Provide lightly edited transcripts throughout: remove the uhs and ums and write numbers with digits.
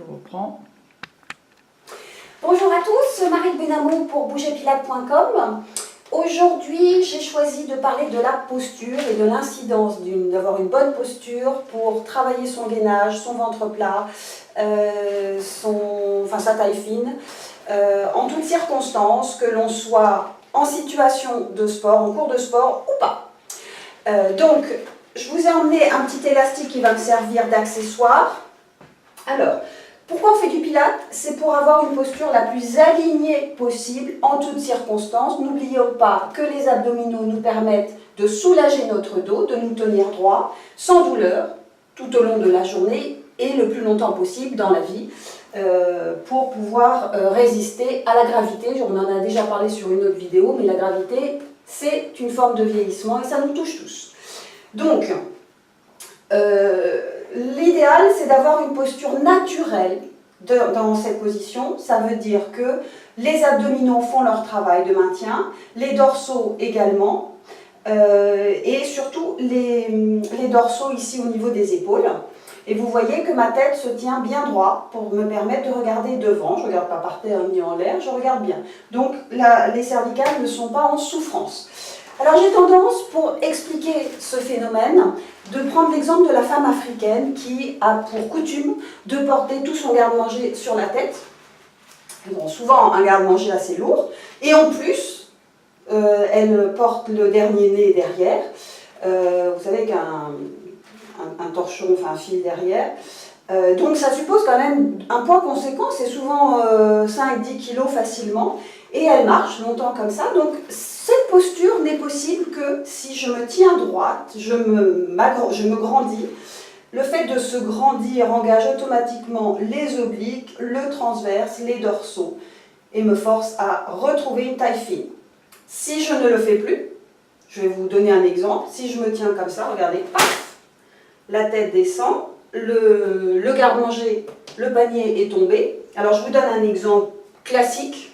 Je reprends. Bonjour à tous, Marie de Benamou pour bougerpilates.com. Aujourd'hui, j'ai choisi de parler de la posture et de l'incidence d'avoir une bonne posture pour travailler son gainage, son ventre plat, sa taille fine, en toutes circonstances, que l'on soit en situation de sport, en cours de sport ou pas. Donc, je vous ai emmené un petit élastique qui va me servir d'accessoire. Alors, pourquoi on fait du pilates? C'est pour avoir une posture la plus alignée possible en toutes circonstances. N'oublions pas que les abdominaux nous permettent de soulager notre dos, de nous tenir droit, sans douleur, tout au long de la journée et le plus longtemps possible dans la vie, pour pouvoir résister à la gravité. On en a déjà parlé sur une autre vidéo, mais la gravité, c'est une forme de vieillissement et ça nous touche tous. Donc, l'idéal, c'est d'avoir une posture naturelle dans cette position. Ça veut dire que les abdominaux font leur travail de maintien, les dorsaux également, et surtout les dorsaux ici au niveau des épaules. Et vous voyez que ma tête se tient bien droit pour me permettre de regarder devant. Je ne regarde pas par terre ni en l'air, je regarde bien. Donc les cervicales ne sont pas en souffrance. Alors j'ai tendance, pour expliquer ce phénomène, de prendre l'exemple de la femme africaine qui a pour coutume de porter tout son garde-manger sur la tête. Bon, souvent un garde-manger assez lourd. Et en plus, elle porte le dernier né derrière. Vous savez qu'un torchon, enfin un fil derrière. Donc ça suppose quand même un poids conséquent, c'est souvent 5-10 kg facilement. Et elle marche longtemps comme ça. Donc cette posture n'est possible que si je me tiens droite, je me grandis. Le fait de se grandir engage automatiquement les obliques, le transverse, les dorsaux et me force à retrouver une taille fine. Si je ne le fais plus, je vais vous donner un exemple. Si je me tiens comme ça, regardez, paf, la tête descend, le garde-manger, le panier est tombé. Alors je vous donne un exemple classique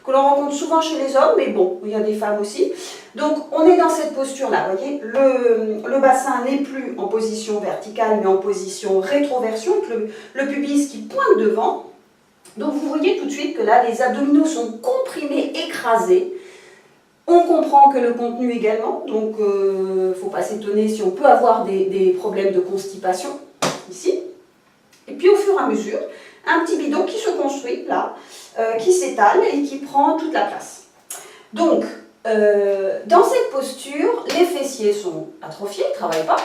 que l'on rencontre souvent chez les hommes, mais bon, il y a des femmes aussi. Donc, on est dans cette posture-là, vous voyez, le bassin n'est plus en position verticale, mais en position rétroversion, avec le pubis qui pointe devant. Donc, vous voyez tout de suite que là, les abdominaux sont comprimés, écrasés. On comprend que le contenu également, donc il ne faut pas s'étonner si on peut avoir des problèmes de constipation, ici. Et puis, au fur et à mesure, un petit bidon qui se construit là, qui s'étale et qui prend toute la place. Donc, dans cette posture, les fessiers sont atrophiés, ne travaillent pas.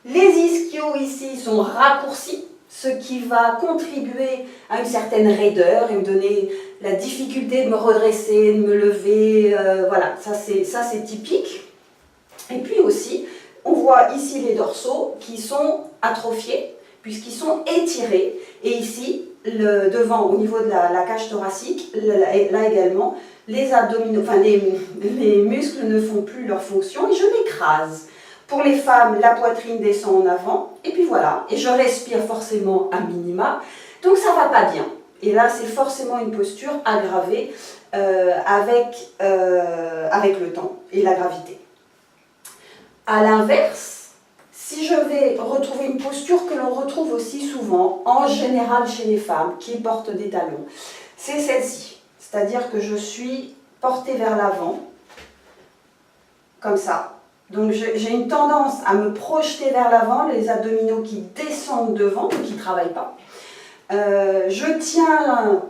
Les ischios ici sont raccourcis, ce qui va contribuer à une certaine raideur et me donner la difficulté de me redresser, de me lever. Voilà, ça c'est typique. Et puis aussi, on voit ici les dorsaux qui sont atrophiés, puisqu'ils sont étirés. Et ici, devant, au niveau de la cage thoracique, là également, les abdominaux, enfin les muscles ne font plus leur fonction et je m'écrase. Pour les femmes, la poitrine descend en avant, et puis voilà, et je respire forcément à minima, donc ça va pas bien. Et là, c'est forcément une posture aggravée avec le temps et la gravité. À l'inverse, si je vais retrouver une posture que l'on retrouve aussi souvent, en général chez les femmes qui portent des talons, c'est celle-ci. C'est-à-dire que je suis portée vers l'avant, comme ça. Donc j'ai une tendance à me projeter vers l'avant, les abdominaux qui descendent devant, mais qui ne travaillent pas. Je tiens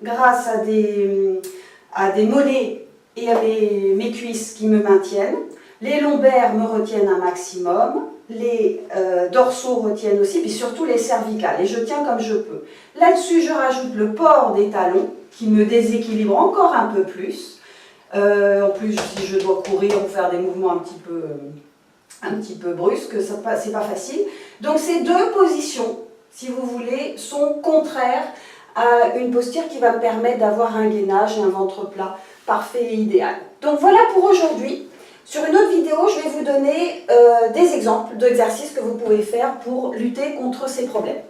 grâce à des mollets et à mes cuisses qui me maintiennent. Les lombaires me retiennent un maximum. Les dorsaux retiennent aussi, puis surtout les cervicales, et je tiens comme je peux. Là-dessus, je rajoute le port des talons, qui me déséquilibre encore un peu plus. En plus, si je dois courir ou faire des mouvements un petit peu brusques, c'est pas facile. Donc ces deux positions, si vous voulez, sont contraires à une posture qui va me permettre d'avoir un gainage et un ventre plat parfait et idéal. Donc voilà pour aujourd'hui. Sur une autre vidéo, je vais vous donner des exemples d'exercices que vous pouvez faire pour lutter contre ces problèmes.